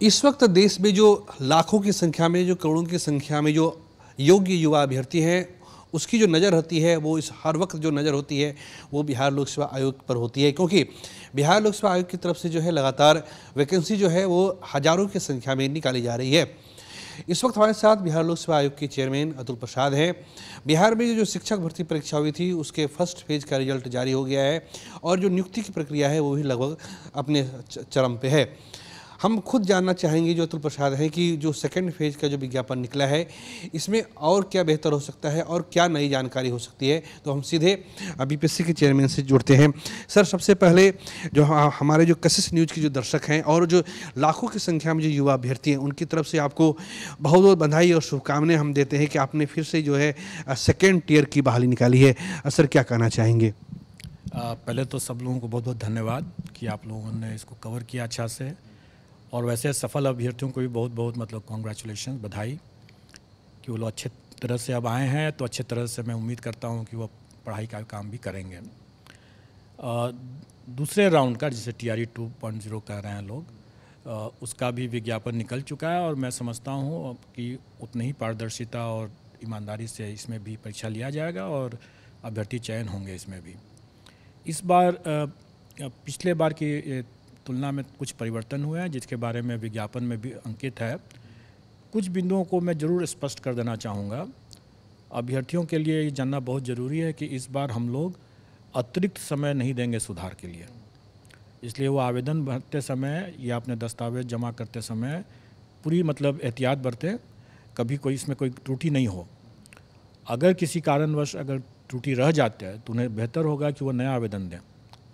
इस वक्त देश में जो लाखों की संख्या में, जो करोड़ों की संख्या में जो योग्य युवा अभ्यर्थी हैं, उसकी जो नज़र होती है, वो इस हर वक्त जो नज़र होती है वो बिहार लोक सेवा आयोग पर होती है, क्योंकि बिहार लोक सेवा आयोग की तरफ से जो है लगातार वैकेंसी जो है वो हज़ारों की संख्या में निकाली जा रही है। इस वक्त हमारे साथ बिहार लोक सेवा आयोग के चेयरमैन अतुल प्रसाद हैं। बिहार में जो शिक्षक भर्ती परीक्षा हुई थी उसके फर्स्ट फेज का रिजल्ट जारी हो गया है और जो नियुक्ति की प्रक्रिया है वो भी लगभग अपने चरम पे है। हम खुद जानना चाहेंगे जो अतुल प्रसाद हैं कि जो सेकंड फेज का जो विज्ञापन निकला है इसमें और क्या बेहतर हो सकता है और क्या नई जानकारी हो सकती है। तो हम सीधे बीपीएससी के चेयरमैन से जुड़ते हैं। सर, सबसे पहले जो हमारे जो कशिश न्यूज़ के जो दर्शक हैं और जो लाखों की संख्या में जो युवा अभ्यर्थी हैं उनकी तरफ से आपको बहुत बहुत बधाई और शुभकामनाएं हम देते हैं कि आपने फिर से जो है सेकेंड टियर की बहाली निकाली है। सर, क्या कहना चाहेंगे? पहले तो सब लोगों को बहुत बहुत धन्यवाद कि आप लोगों ने इसको कवर किया अच्छा से, और वैसे सफल अभ्यर्थियों को भी बहुत बहुत मतलब कॉन्ग्रेचुलेशन, बधाई कि वो लोग अच्छे तरह से अब आए हैं। तो अच्छे तरह से मैं उम्मीद करता हूँ कि वो पढ़ाई का काम भी करेंगे। दूसरे राउंड का जिसे TRE 2.0 कह रहे हैं लोग, उसका भी विज्ञापन निकल चुका है और मैं समझता हूँ कि उतनी ही पारदर्शिता और ईमानदारी से इसमें भी परीक्षा लिया जाएगा और अभ्यर्थी चयन होंगे इसमें भी। इस बार पिछले बार की तुलना में कुछ परिवर्तन हुए हैं जिसके बारे में विज्ञापन में भी अंकित है। कुछ बिंदुओं को मैं ज़रूर स्पष्ट कर देना चाहूँगा। अभ्यर्थियों के लिए ये जानना बहुत ज़रूरी है कि इस बार हम लोग अतिरिक्त समय नहीं देंगे सुधार के लिए। इसलिए वो आवेदन भरते समय या अपने दस्तावेज जमा करते समय पूरी मतलब एहतियात बरतें, कभी कोई इसमें कोई त्रुटि नहीं हो। अगर किसी कारणवश अगर त्रुटि रह जाते हैं तो उन्हें बेहतर होगा कि वो नया आवेदन दें,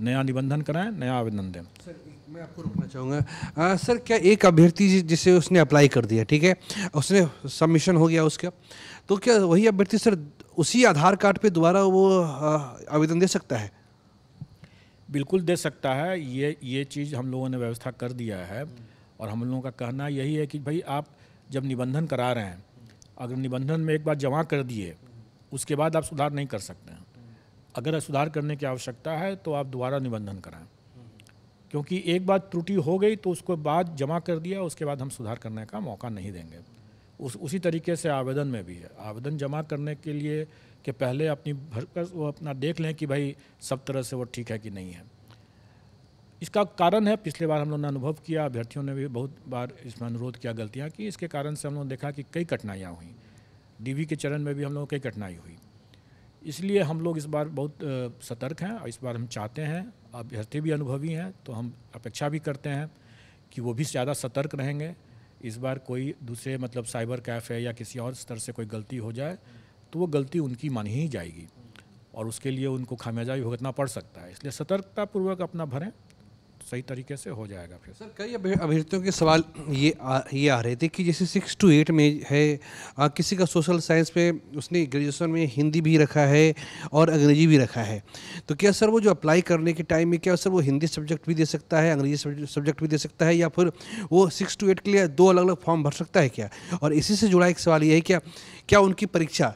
नया निबंधन कराएं, नया आवेदन दें। सर, मैं आपको रोकना चाहूँगा। सर, क्या एक अभ्यर्थी जिसे उसने अप्लाई कर दिया, ठीक है, उसने सबमिशन हो गया उसका, तो क्या वही अभ्यर्थी सर उसी आधार कार्ड पे दोबारा वो आवेदन दे सकता है? बिल्कुल दे सकता है। ये चीज़ हम लोगों ने व्यवस्था कर दिया है और हम लोगों का कहना यही है कि भाई आप जब निबंधन करा रहे हैं, अगर निबंधन में एक बार जमा कर दिए उसके बाद आप सुधार नहीं कर सकते हैं। अगर सुधार करने की आवश्यकता है तो आप दोबारा निबंधन कराएं, क्योंकि एक बार त्रुटि हो गई तो उसको बाद जमा कर दिया, उसके बाद हम सुधार करने का मौका नहीं देंगे। उसी तरीके से आवेदन में भी है। आवेदन जमा करने के लिए कि पहले अपनी भरकर वो अपना देख लें कि भाई सब तरह से वो ठीक है कि नहीं है। इसका कारण है, पिछले बार हम लोगों ने अनुभव किया, अभ्यर्थियों ने भी बहुत बार इसमें अनुरोध किया गलतियाँ की, इसके कारण से हम लोगों ने देखा कि कई कठिनाइयाँ हुई। DV के चरण में भी हम लोगों को कई कठिनाई हुई। इसलिए हम लोग इस बार बहुत सतर्क हैं और इस बार हम चाहते हैं, अभ्यर्थी भी अनुभवी हैं तो हम अपेक्षा भी करते हैं कि वो भी ज़्यादा सतर्क रहेंगे। इस बार कोई दूसरे मतलब साइबर कैफ़े या किसी और स्तर से कोई गलती हो जाए तो वो गलती उनकी मानी ही जाएगी और उसके लिए उनको खामियाजा भी भुगतना पड़ सकता है। इसलिए सतर्कतापूर्वक अपना भरें, सही तरीके से हो जाएगा। फिर सर, कई अभ्यर्थियों के सवाल ये आ रहे थे कि जैसे 6 to 8 में है, किसी का सोशल साइंस में उसने ग्रेजुएशन में हिंदी भी रखा है और अंग्रेजी भी रखा है, तो क्या सर वो जो अप्लाई करने के टाइम में क्या सर वो हिंदी सब्जेक्ट भी दे सकता है, अंग्रेजी सब्जेक्ट भी दे सकता है, या फिर वो 6 to 8 के लिए 2 अलग अलग फॉर्म भर सकता है क्या? और इसी से जुड़ा एक सवाल ये है, क्या उनकी परीक्षा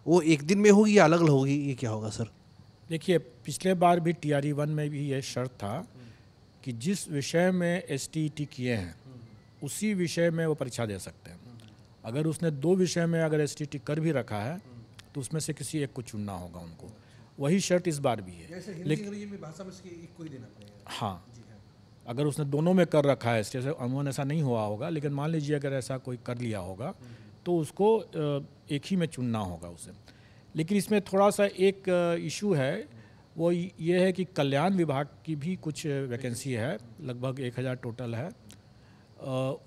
वो एक दिन में होगी या अलग अलग होगी, ये क्या होगा सर? देखिए, पिछले बार भी TRE 1 में भी ये शर्त था कि जिस विषय में STET किए हैं उसी विषय में वो परीक्षा दे सकते हैं। अगर उसने 2 विषय में अगर STET कर भी रखा है तो उसमें से किसी एक को चुनना होगा उनको। वही शर्त इस बार भी है। लेकिन भाषा में से एक को ही देना पड़ेगा। हाँ, अगर उसने दोनों में कर रखा है, जैसे अमूमन ऐसा नहीं हुआ होगा, लेकिन मान लीजिए अगर ऐसा कोई कर लिया होगा तो उसको एक ही में चुनना होगा उसे। लेकिन इसमें थोड़ा सा एक इशू है, वो ये है कि कल्याण विभाग की भी कुछ वैकेंसी है, लगभग 1000 टोटल है,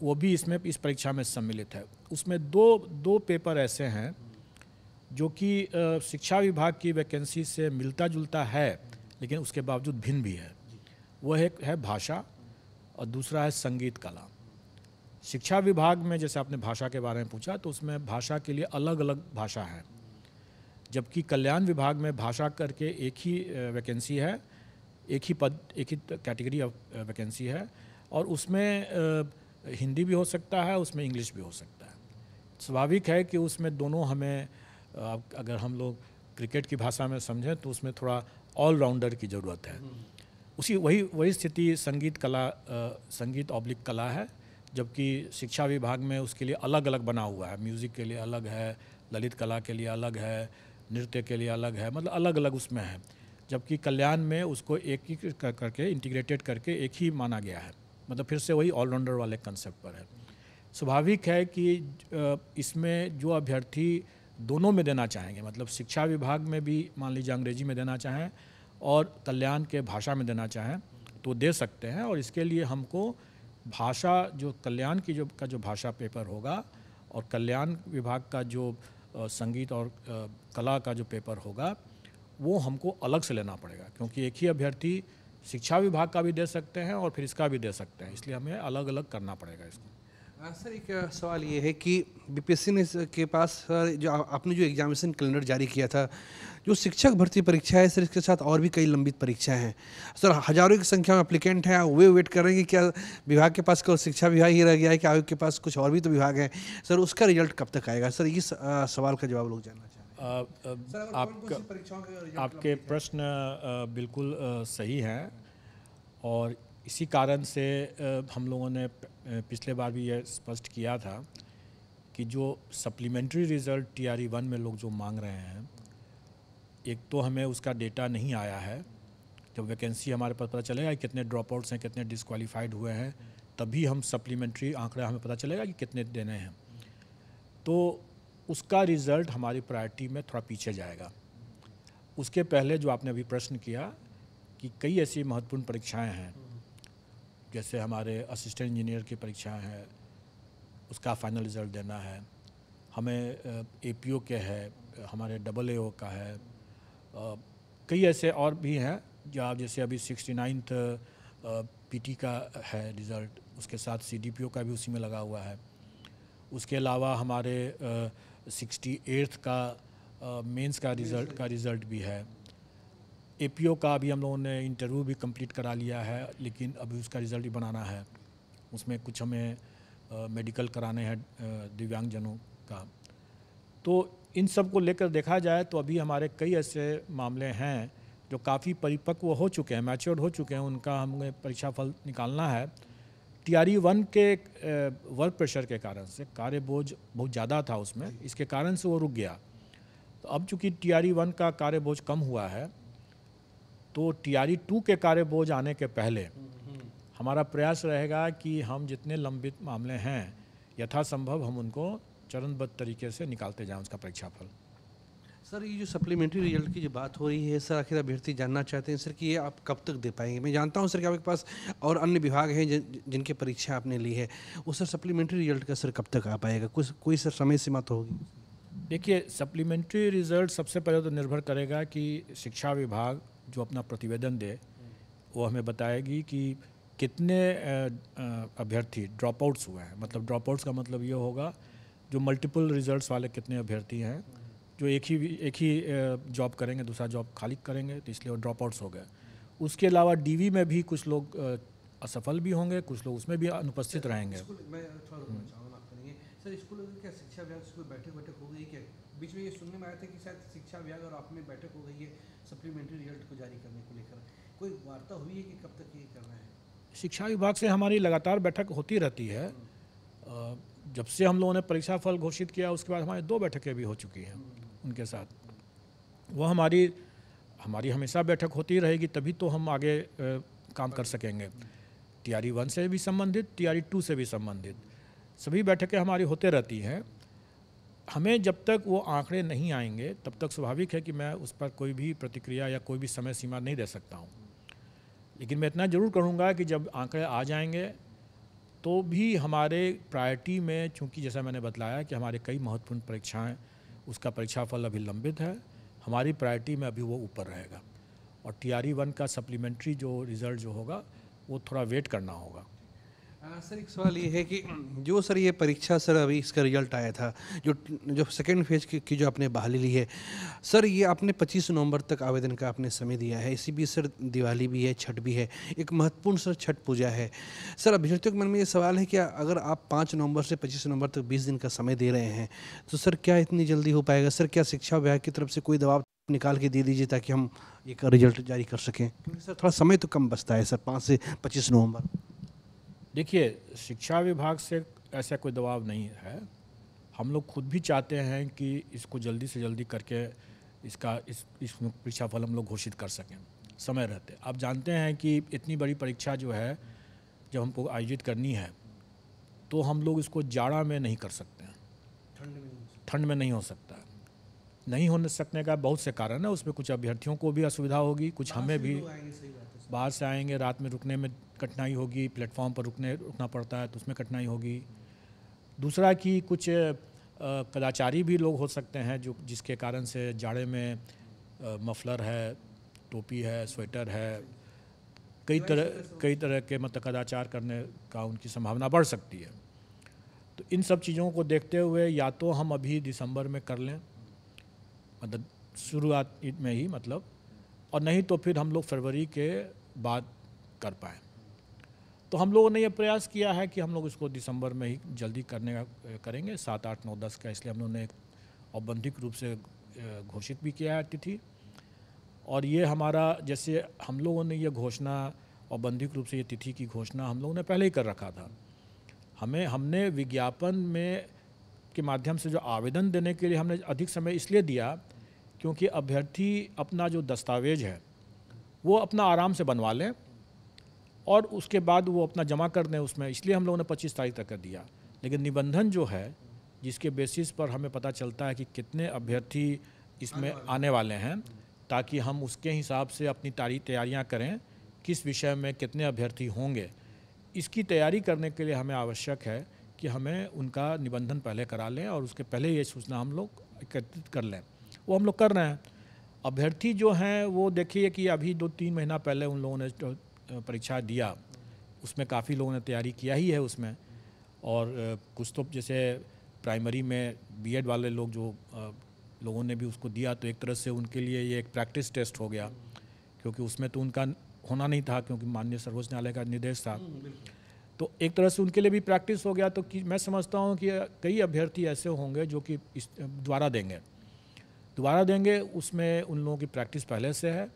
वो भी इसमें इस परीक्षा में सम्मिलित है। उसमें दो पेपर ऐसे हैं जो कि शिक्षा विभाग की वैकेंसी से मिलता जुलता है लेकिन उसके बावजूद भिन्न भी है। वो एक है भाषा और दूसरा है संगीत कला। शिक्षा विभाग में जैसे आपने भाषा के बारे में पूछा तो उसमें भाषा के लिए अलग अलग भाषा है, जबकि कल्याण विभाग में भाषा करके एक ही वैकेंसी है, एक ही पद, एक ही कैटेगरी ऑफ वैकेंसी है और उसमें हिंदी भी हो सकता है, उसमें इंग्लिश भी हो सकता है। स्वाभाविक है कि उसमें दोनों हमें अगर हम लोग क्रिकेट की भाषा में समझें तो उसमें थोड़ा ऑलराउंडर की ज़रूरत है। वही स्थिति संगीत ऑब्लिक कला है, जबकि शिक्षा विभाग में उसके लिए अलग अलग बना हुआ है, म्यूज़िक के लिए अलग है, ललित कला के लिए अलग है, नृत्य के लिए अलग है, मतलब अलग अलग उसमें है। जबकि कल्याण में उसको एक ही करके इंटीग्रेटेड करके एक ही माना गया है, मतलब फिर से वही ऑलराउंडर वाले कंसेप्ट पर है। स्वाभाविक है कि इसमें जो अभ्यर्थी दोनों में देना चाहेंगे, मतलब शिक्षा विभाग में भी मान लीजिए अंग्रेजी में देना चाहें और कल्याण के भाषा में देना चाहें तो दे सकते हैं। और इसके लिए हमको भाषा जो कल्याण की जो भाषा पेपर होगा और कल्याण विभाग का जो संगीत और कला का जो पेपर होगा वो हमको अलग से लेना पड़ेगा, क्योंकि एक ही अभ्यर्थी शिक्षा विभाग का भी दे सकते हैं और फिर इसका भी दे सकते हैं, इसलिए हमें अलग अलग करना पड़ेगा इसको। सर एक सवाल ये है कि बीपीएससी ने के पास सर जो आपने जो एग्जामिनेशन कैलेंडर जारी किया था, जो शिक्षक भर्ती परीक्षा है सर, इसके साथ और भी कई लंबित परीक्षाएं हैं सर, हजारों की संख्या में एप्लीकेंट हैं, वे वेट कर रहे हैं कि क्या विभाग के पास केवल शिक्षा विभाग ही रह गया है कि आयोग के पास कुछ और भी तो विभाग हैं सर, उसका रिजल्ट कब तक आएगा सर? इस सवाल का जवाब लोग जानना चाह रहे हैं। आपके प्रश्न बिल्कुल सही हैं और इसी कारण से हम लोगों ने पिछले बार भी यह स्पष्ट किया था कि जो सप्लीमेंट्री रिज़ल्ट TRE 1 में लोग जो मांग रहे हैं, एक तो हमें उसका डेटा नहीं आया है। जब वैकेंसी हमारे पास पता चलेगा कि कितने ड्रॉप आउट्स हैं, कितने डिस्क्वालीफाइड हुए हैं, तभी हम सप्लीमेंट्री आंकड़ा हमें पता चलेगा कि कितने देने हैं। तो उसका रिज़ल्ट हमारी प्रायोरिटी में थोड़ा पीछे जाएगा। उसके पहले जो आपने अभी प्रश्न किया कि कई ऐसी महत्वपूर्ण परीक्षाएं हैं, जैसे हमारे असिस्टेंट इंजीनियर की परीक्षाएं हैं, उसका फाइनल रिज़ल्ट देना है, हमें APO के है, हमारे AAO का है, कई ऐसे और भी हैं जैसे अभी 69th PT का है रिज़ल्ट, उसके साथ CDPO का भी उसी में लगा हुआ है। उसके अलावा हमारे 68th का मेंस का रिज़ल्ट भी है। APO का अभी हम लोगों ने इंटरव्यू भी कंप्लीट करा लिया है, लेकिन अभी उसका रिज़ल्ट भी बनाना है। उसमें कुछ हमें मेडिकल कराने हैं दिव्यांगजनों का। तो इन सब को लेकर देखा जाए तो अभी हमारे कई ऐसे मामले हैं जो काफ़ी परिपक्व हो चुके हैं, मैच्योर्ड हो चुके हैं, उनका हमें परीक्षा फल निकालना है। TRE 1 के वर्क प्रेशर के कारण से कार्य बोझ बहुत ज़्यादा था उसमें, इसके कारण से वो रुक गया। तो अब चूँकि TRE 1 का कार्य बोझ कम हुआ है, तो TRE 2 के कार्य बोझ आने के पहले हमारा प्रयास रहेगा कि हम जितने लंबित मामले हैं यथासंभव हम उनको चरणबद्ध तरीके से निकालते जाएं उसका परीक्षा फल। सर ये जो सप्लीमेंट्री रिजल्ट की जो बात हो रही है सर, आखिर अभ्यर्थी जानना चाहते हैं सर कि ये आप कब तक दे पाएंगे? मैं जानता हूं सर कि आपके पास और अन्य विभाग हैं जिनकी परीक्षा आपने ली है, वो सर सप्लीमेंट्री रिजल्ट का सर कब तक आ पाएगा? कोई सर समय सीमा तो होगी? देखिए, सप्लीमेंट्री रिजल्ट सबसे पहले तो निर्भर करेगा कि शिक्षा विभाग जो अपना प्रतिवेदन दे वो हमें बताएगी कि कितने अभ्यर्थी ड्रॉप आउट्स हुए हैं। मतलब ड्रॉप आउट्स का मतलब ये होगा जो मल्टीपल रिजल्ट्स वाले कितने अभ्यर्थी हैं जो एक ही जॉब करेंगे, दूसरा जॉब खाली करेंगे, तो इसलिए वो ड्रॉप आउट्स हो गए। उसके अलावा DV में भी कुछ लोग असफल भी होंगे, कुछ लोग उसमें भी अनुपस्थित रहेंगे। मैं थोड़ा सर, स्कूल क्या शिक्षा विभाग से कोई बैठक हो गई क्या? बीच में ये सुनने में आया था कि शायद शिक्षा विभाग और आप में बैठक हो गई है सप्लीमेंट्री रिजल्ट को जारी करने को लेकर, कोई वार्ता हुई है कि कब तक ये करना है? शिक्षा विभाग से हमारी लगातार बैठक होती रहती है। जब से हम लोगों ने परीक्षा फल घोषित किया उसके बाद हमारी 2 बैठकें भी हो चुकी हैं उनके साथ। वो हमारी हमेशा बैठक होती रहेगी, तभी तो हम आगे काम कर सकेंगे। TRE 1 से भी संबंधित, TRE 2 से भी संबंधित सभी बैठकें हमारी होते रहती हैं। हमें जब तक वो आंकड़े नहीं आएंगे तब तक स्वाभाविक है कि मैं उस पर कोई भी प्रतिक्रिया या कोई भी समय सीमा नहीं दे सकता हूँ। लेकिन मैं इतना ज़रूर करूँगा कि जब आंकड़े आ जाएंगे तो भी हमारे प्रायोरिटी में, चूँकि जैसा मैंने बतलाया कि हमारे कई महत्वपूर्ण परीक्षाएं उसका परीक्षा फल अभी लंबित है, हमारी प्रायोरिटी में अभी वो ऊपर रहेगा। और TRE 1 का सप्लीमेंट्री जो रिज़ल्ट जो होगा वो थोड़ा वेट करना होगा। सर एक सवाल ये है कि जो सर ये परीक्षा सर अभी इसका रिजल्ट आया था, जो सेकेंड फेज की जो आपने बहाली ली है सर, ये आपने 25 नवंबर तक आवेदन का आपने समय दिया है। इसी बीच सर दिवाली भी है, छठ भी है, एक महत्वपूर्ण सर छठ पूजा है। सर अभ्यर्थियों के मन में ये सवाल है कि अगर आप 5 नवंबर से 25 नवंबर तक 20 दिन का समय दे रहे हैं तो सर क्या इतनी जल्दी हो पाएगा? सर क्या शिक्षा विभाग की तरफ से कोई दबाव निकाल के दे दीजिए ताकि हम एक रिजल्ट जारी कर सकें, क्योंकि सर थोड़ा समय तो कम बचता है सर, 5 से 25 नवंबर। देखिए, शिक्षा विभाग से ऐसा कोई दबाव नहीं है। हम लोग खुद भी चाहते हैं कि इसको जल्दी से जल्दी करके इस परीक्षा फल हम लोग घोषित कर सकें समय रहते। आप जानते हैं कि इतनी बड़ी परीक्षा जो है जब हमको आयोजित करनी है तो हम लोग इसको जाड़ा में नहीं कर सकते हैं, ठंड में नहीं हो सकता है। नहीं हो सकने का बहुत से कारण है। उसमें कुछ अभ्यर्थियों को भी असुविधा होगी, कुछ हमें भी। बाहर से आएंगे, रात में रुकने में कठिनाई होगी, प्लेटफॉर्म पर रुकना पड़ता है तो उसमें कठिनाई होगी। दूसरा कि कुछ कदाचारी भी लोग हो सकते हैं जो जिसके कारण से जाड़े में मफलर है, टोपी है, स्वेटर है, कई तरह के मतलब कदाचार करने का उनकी संभावना बढ़ सकती है। तो इन सब चीज़ों को देखते हुए या तो हम अभी दिसंबर में कर लें, मतलब शुरुआत में ही मतलब, और नहीं तो फिर हम लोग फरवरी के बाद कर पाएँ। तो हम लोगों ने ये प्रयास किया है कि हम लोग इसको दिसंबर में ही जल्दी करेंगे 7, 8, 9, 10 का। इसलिए हम लोगों ने एक औपबंधिक रूप से घोषित भी किया है तिथि। और ये हमारा, जैसे हम लोगों ने ये घोषणा औपबंधिक रूप से ये तिथि की घोषणा हम लोगों ने पहले ही कर रखा था। हमने विज्ञापन में के माध्यम से जो आवेदन देने के लिए हमने अधिक समय इसलिए दिया क्योंकि अभ्यर्थी अपना जो दस्तावेज है वो अपना आराम से बनवा लें और उसके बाद वो अपना जमा कर दें उसमें। इसलिए हम लोगों ने 25 तारीख तक कर दिया। लेकिन निबंधन जो है, जिसके बेसिस पर हमें पता चलता है कि कितने अभ्यर्थी इसमें आने वाले हैं, ताकि हम उसके हिसाब से अपनी तैयारियां करें, किस विषय में कितने अभ्यर्थी होंगे। इसकी तैयारी करने के लिए हमें आवश्यक है कि हमें उनका निबंधन पहले करा लें और उसके पहले ये सूचना हम लोग एकत्रित कर लें। वो हम लोग कर रहे हैं। अभ्यर्थी जो हैं वो देखिए कि अभी 2-3 महीना पहले उन लोगों ने परीक्षा दिया, उसमें काफ़ी लोगों ने तैयारी किया ही है उसमें। और कुछ तो जैसे प्राइमरी में बीएड वाले लोग जो लोगों ने भी उसको दिया, तो एक तरह से उनके लिए ये एक प्रैक्टिस टेस्ट हो गया, क्योंकि उसमें तो उनका होना नहीं था क्योंकि माननीय सर्वोच्च न्यायालय का निर्देश था। तो एक तरह से उनके लिए भी प्रैक्टिस हो गया। तो कि मैं समझता हूँ कि कई अभ्यर्थी ऐसे होंगे जो कि दोबारा देंगे, उसमें उन लोगों की प्रैक्टिस पहले से है।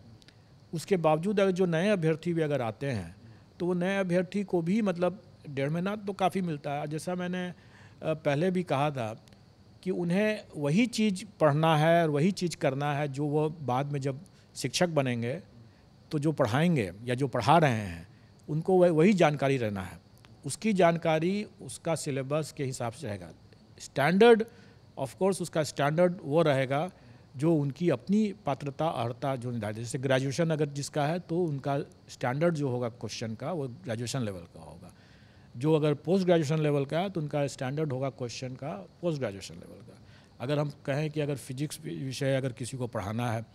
उसके बावजूद अगर जो नए अभ्यर्थी भी अगर आते हैं तो वो नए अभ्यर्थी को भी मतलब 1.5 महीना तो काफ़ी मिलता है। जैसा मैंने पहले भी कहा था कि उन्हें वही चीज़ पढ़ना है और वही चीज़ करना है जो वो बाद में जब शिक्षक बनेंगे तो जो पढ़ाएंगे या जो पढ़ा रहे हैं उनको वही जानकारी रहना है। उसकी जानकारी उसका सिलेबस के हिसाब से रहेगा। स्टैंडर्ड ऑफ कोर्स उसका स्टैंडर्ड वो रहेगा जो उनकी अपनी पात्रता अर्हता जो निर्धारित, जैसे ग्रेजुएशन अगर जिसका है तो उनका स्टैंडर्ड जो होगा क्वेश्चन का वो ग्रेजुएशन लेवल का होगा। जो अगर पोस्ट ग्रेजुएशन लेवल का है तो उनका स्टैंडर्ड होगा क्वेश्चन का पोस्ट ग्रेजुएशन लेवल का। अगर हम कहें कि अगर फिजिक्स विषय अगर किसी को पढ़ाना है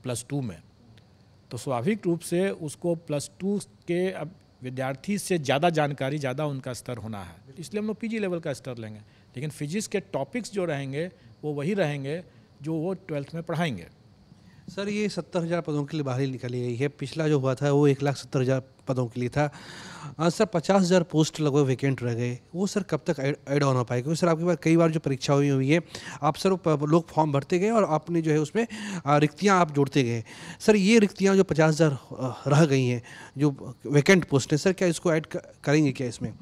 +2 में, तो स्वाभाविक रूप से उसको +2 के विद्यार्थी से ज़्यादा जानकारी, ज़्यादा उनका स्तर होना है, इसलिए हम लोग पीजी लेवल का स्तर लेंगे। लेकिन फिजिक्स के टॉपिक्स जो रहेंगे वो वही रहेंगे जो वो 12th में पढ़ाएंगे। सर, ये 70,000 पदों के लिए बहाली निकाली गई है। पिछला जो हुआ था वो 1,70,000 पदों के लिए था। सर 50,000 पोस्ट लगभग वैकेंट रह गए। वो सर कब तक ऐड ऑन हो पाएगा? क्योंकि सर आपके पास कई बार जो परीक्षा हुई है, आप सर लोग फॉर्म भरते गए और आपने जो है उसमें रिक्तियाँ आप जोड़ते गए। सर ये रिक्तियाँ जो 50,000 रह गई हैं, जो वैकेंट पोस्ट है, सर क्या इसको ऐड करेंगे क्या इसमें?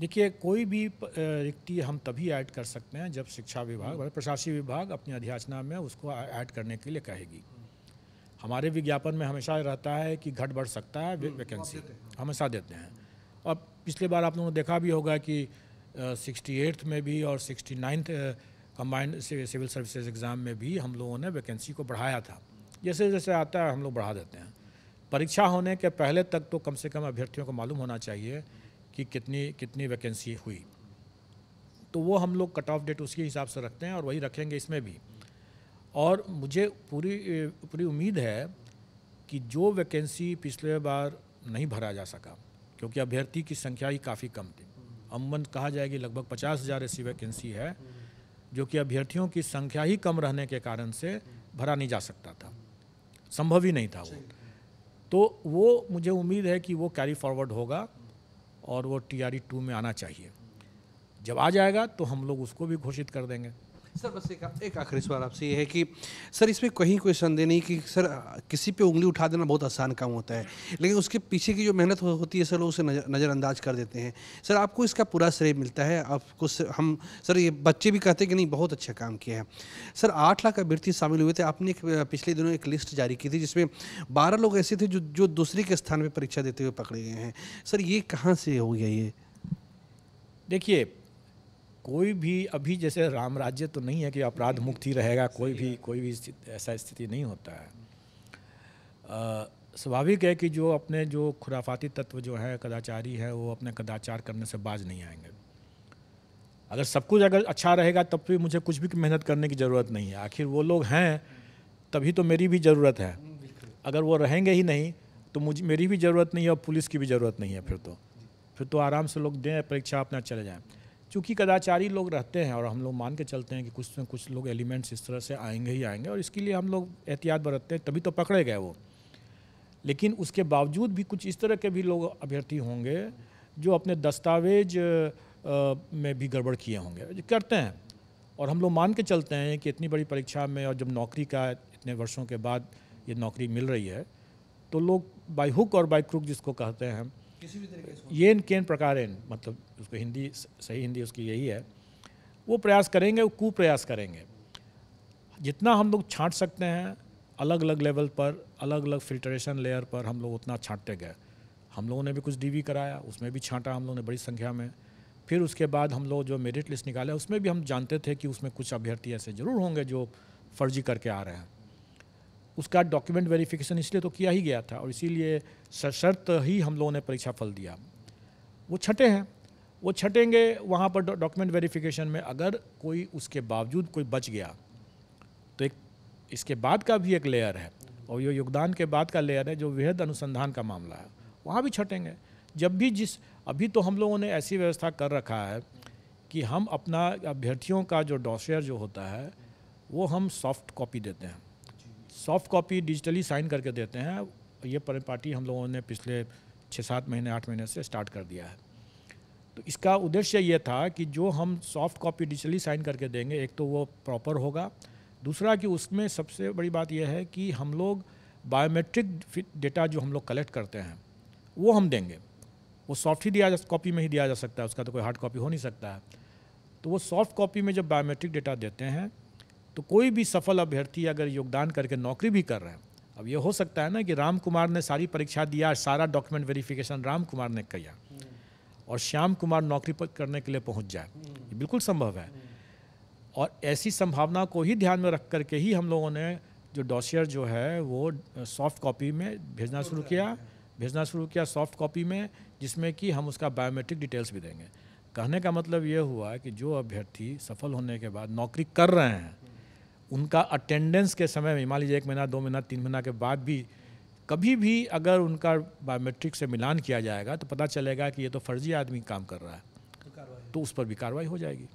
देखिए, कोई भी रिक्ति हम तभी ऐड कर सकते हैं जब शिक्षा विभाग और प्रशासनिक विभाग अपनी अधियाचना में उसको ऐड करने के लिए कहेगी। हमारे विज्ञापन में हमेशा रहता है कि घट बढ़ सकता है वैकेंसी, हमेशा देते हैं। और पिछले बार आप लोगों ने देखा भी होगा कि 68th में भी और 69th combined civil services exam में भी हम लोगों ने वैकेंसी को बढ़ाया था। जैसे जैसे आता है हम लोग बढ़ा देते हैं। परीक्षा होने के पहले तक तो कम से कम अभ्यर्थियों को मालूम होना चाहिए कि कितनी वैकेंसी हुई, तो वो हम लोग कट ऑफ डेट उसके हिसाब से रखते हैं और वही रखेंगे इसमें भी। और मुझे पूरी उम्मीद है कि जो वैकेंसी पिछले बार नहीं भरा जा सका क्योंकि अभ्यर्थी की संख्या ही काफ़ी कम थी, अमूमन कहा जाए कि लगभग 50,000 ऐसी वैकेंसी है जो कि अभ्यर्थियों की संख्या ही कम रहने के कारण से भरा नहीं जा सकता था, संभव ही नहीं था वो। तो वो मुझे उम्मीद है कि वो कैरी फॉरवर्ड होगा और वो TRE 2 में आना चाहिए। जब आ जाएगा तो हम लोग उसको भी घोषित कर देंगे। सर बस एक आखिरी सवाल आपसे ये है कि सर इसमें कहीं कोई संदेह नहीं कि सर किसी पे उंगली उठा देना बहुत आसान काम होता है, लेकिन उसके पीछे की जो मेहनत होती है सर लोग उसे नज़रअंदाज कर देते हैं। सर आपको इसका पूरा श्रेय मिलता है, आपको हम सर ये बच्चे भी कहते हैं कि नहीं बहुत अच्छा काम किया है। सर 8 लाख अभ्यर्थी शामिल हुए थे, आपने पिछले दिनों एक लिस्ट जारी की थी जिसमें 12 लोग ऐसे थे जो दूसरे के स्थान पर परीक्षा देते हुए पकड़े गए हैं। सर ये कहाँ से हो गया ये? देखिए, कोई भी अभी जैसे राम राज्य तो नहीं है कि अपराध मुक्त ही रहेगा, कोई भी ऐसा स्थिति नहीं होता है। स्वाभाविक है कि जो खुराफाती तत्व जो है, कदाचारी है, वो अपने कदाचार करने से बाज नहीं आएंगे। अगर सब कुछ अगर अच्छा रहेगा तब भी मुझे कुछ भी मेहनत करने की ज़रूरत नहीं है। आखिर वो लोग हैं तभी तो मेरी भी ज़रूरत है। अगर वो रहेंगे ही नहीं तो मेरी भी ज़रूरत नहीं है और पुलिस की भी ज़रूरत नहीं है। फिर तो आराम से लोग दें परीक्षा, अपना चले जाएं। चूँकि कदाचारी लोग रहते हैं और हम लोग मान के चलते हैं कि कुछ न कुछ लोग एलिमेंट्स इस तरह से आएंगे ही आएंगे, और इसके लिए हम लोग एहतियात बरतते हैं, तभी तो पकड़े गए वो। लेकिन उसके बावजूद भी कुछ इस तरह के भी लोग अभ्यर्थी होंगे जो अपने दस्तावेज में भी गड़बड़ किए होंगे, जो करते हैं। और हम लोग मान के चलते हैं कि इतनी बड़ी परीक्षा में और जब नौकरी का इतने वर्षों के बाद ये नौकरी मिल रही है, तो लोग बाय हुक और बाय क्रुक जिसको कहते हैं, किसी भी तरीके से येन केन प्रकारेण, मतलब उसको हिंदी सही हिंदी उसकी यही है, वो प्रयास करेंगे, वो कुप्रयास करेंगे। जितना हम लोग छांट सकते हैं अलग अलग लेवल पर, अलग अलग फिल्ट्रेशन लेयर पर हम लोग उतना छांटते गए। हम लोगों ने भी कुछ डीवी कराया, उसमें भी छांटा हम लोगों ने बड़ी संख्या में। फिर उसके बाद हम लोग जो मेरिट लिस्ट निकाला उसमें भी हम जानते थे कि उसमें कुछ अभ्यर्थी ऐसे ज़रूर होंगे जो फर्जी करके आ रहे हैं। उसका डॉक्यूमेंट वेरिफिकेशन इसलिए तो किया ही गया था और इसीलिए सशर्त ही हम लोगों ने परीक्षा फल दिया। वो छठे हैं, वो छटेंगे वहाँ पर डॉक्यूमेंट वेरिफिकेशन में। अगर कोई उसके बावजूद कोई बच गया तो एक इसके बाद का भी एक लेयर है, और ये योगदान के बाद का लेयर है जो वृहद अनुसंधान का मामला है, वहाँ भी छटेंगे। जब भी अभी तो हम लोगों ने ऐसी व्यवस्था कर रखा है कि हम अपना अभ्यर्थियों का जो डॉसियर जो होता है वो हम सॉफ्ट कॉपी देते हैं, सॉफ्ट कॉपी डिजिटली साइन करके देते हैं। ये परिपाटी हम लोगों ने पिछले 6-7 महीने 8 महीने से स्टार्ट कर दिया है। तो इसका उद्देश्य ये था कि जो हम सॉफ्ट कॉपी डिजिटली साइन करके देंगे, एक तो वो प्रॉपर होगा, दूसरा कि उसमें सबसे बड़ी बात यह है कि हम लोग बायोमेट्रिक डेटा जो हम लोग कलेक्ट करते हैं वो हम देंगे। वो सॉफ्ट ही कॉपी में ही दिया जा सकता है, उसका तो कोई हार्ड कॉपी हो नहीं सकता है। तो वो सॉफ्ट कॉपी में जब बायोमेट्रिक डेटा देते हैं तो कोई भी सफल अभ्यर्थी अगर योगदान करके नौकरी भी कर रहे हैं, अब ये हो सकता है ना कि राम कुमार ने सारी परीक्षा दिया, सारा डॉक्यूमेंट वेरिफिकेशन राम कुमार ने किया और श्याम कुमार नौकरी पर करने के लिए पहुंच जाए, ये बिल्कुल संभव है। और ऐसी संभावना को ही ध्यान में रख करके ही हम लोगों ने जो डॉसियर जो है वो सॉफ्ट कॉपी में भेजना शुरू किया सॉफ्ट कॉपी में, जिसमें कि हम उसका बायोमेट्रिक डिटेल्स भी देंगे। कहने का मतलब ये हुआ कि जो अभ्यर्थी सफल होने के बाद नौकरी कर रहे हैं उनका अटेंडेंस के समय में, मान लीजिए 1 महीना 2 महीना 3 महीना के बाद भी कभी भी अगर उनका बायोमेट्रिक से मिलान किया जाएगा तो पता चलेगा कि ये तो फर्जी आदमी काम कर रहा है, तो उस पर भी कार्रवाई हो जाएगी।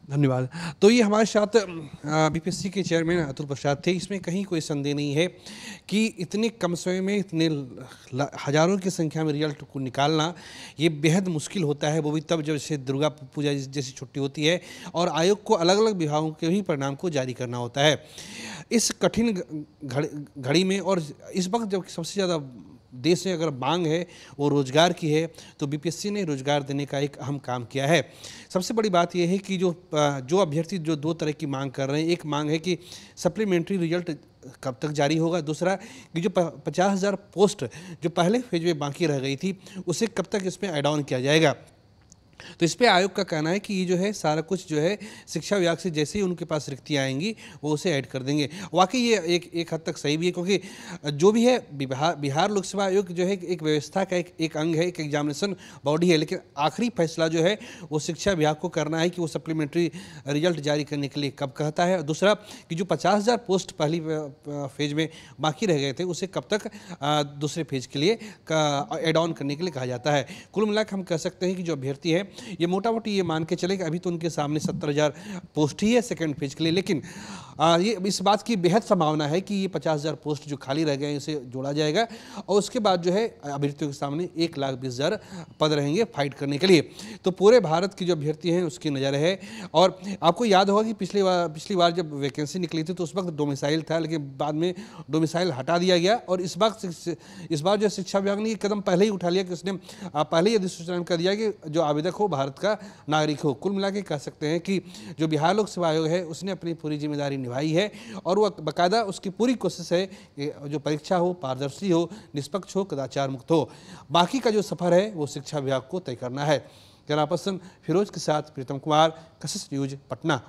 धन्यवाद। तो ये हमारे साथ बीपीएससी के चेयरमैन अतुल प्रसाद थे। इसमें कहीं कोई संदेह नहीं है कि इतने कम समय में इतने हजारों की संख्या में रिजल्ट को निकालना ये बेहद मुश्किल होता है, वो भी तब जब जैसे दुर्गा पूजा जैसी छुट्टी होती है और आयोग को अलग अलग विभागों के ही परिणाम को जारी करना होता है। इस कठिन घड़ी में और इस वक्त जब सबसे ज़्यादा देश में अगर मांग है वो रोज़गार की है, तो बीपीएससी ने रोज़गार देने का एक अहम काम किया है। सबसे बड़ी बात यह है कि जो अभ्यर्थी जो 2 तरह की मांग कर रहे हैं, एक मांग है कि सप्लीमेंट्री रिजल्ट कब तक जारी होगा, दूसरा कि जो 50,000 पोस्ट जो पहले फेज में बाकी रह गई थी उसे कब तक इसमें ऐड ऑन किया जाएगा। तो इस पे आयोग का कहना है कि ये जो है सारा कुछ जो है शिक्षा विभाग से जैसे ही उनके पास रिक्तियाँ आएंगी वो उसे ऐड कर देंगे। वाकई ये एक हद तक सही भी है, क्योंकि जो भी है बिहार लोक सेवा आयोग जो है एक व्यवस्था का एक अंग है, एक एग्जामिनेशन बॉडी है, लेकिन आखिरी फैसला जो है वो शिक्षा विभाग को करना है कि वो सप्लीमेंट्री रिजल्ट जारी करने के लिए कब कहता है। दूसरा कि जो 50,000 पोस्ट पहली फेज में बाकी रह गए थे उसे कब तक दूसरे फेज के लिए ऐड ऑन करने के लिए कहा जाता है। कुल मिलाकर हम कह सकते हैं कि जो अभ्यर्थी है ये मोटा मोटी ये मान के चले कि अभी तो उनके सामने 70,000 पोस्ट ही है सेकेंड फेज के लिए, लेकिन ये इस बात की बेहद संभावना है कि ये 50,000 पोस्ट जो खाली रह गए हैं इसे जोड़ा जाएगा और उसके बाद जो है अभ्यर्थियों के सामने 1,20,000 पद रहेंगे फाइट करने के लिए। तो पूरे भारत की जो अभ्यर्थी हैं उसकी नज़र है। और आपको याद होगा कि पिछली बार जब वैकेंसी निकली थी तो उस वक्त डोमिसाइल था, लेकिन बाद में डोमिसाइल हटा दिया गया और इस बार जो शिक्षा विभाग ने ये कदम पहले ही उठा लिया कि उसने पहले ही अधिसूचना कर दिया कि जो आवेदक हो भारत का नागरिक हो। कुल मिला के कह सकते हैं कि जो बिहार लोक सेवा आयोग है उसने अपनी पूरी जिम्मेदारी निभाई है और वो बाकायदा उसकी पूरी कोशिश है कि जो परीक्षा हो पारदर्शी हो, निष्पक्ष हो, कदाचार मुक्त हो। बाकी का जो सफर है वो शिक्षा विभाग को तय करना है। कैमरा पर्सन फिरोज के साथ प्रीतम कुमार, कशिश न्यूज, पटना।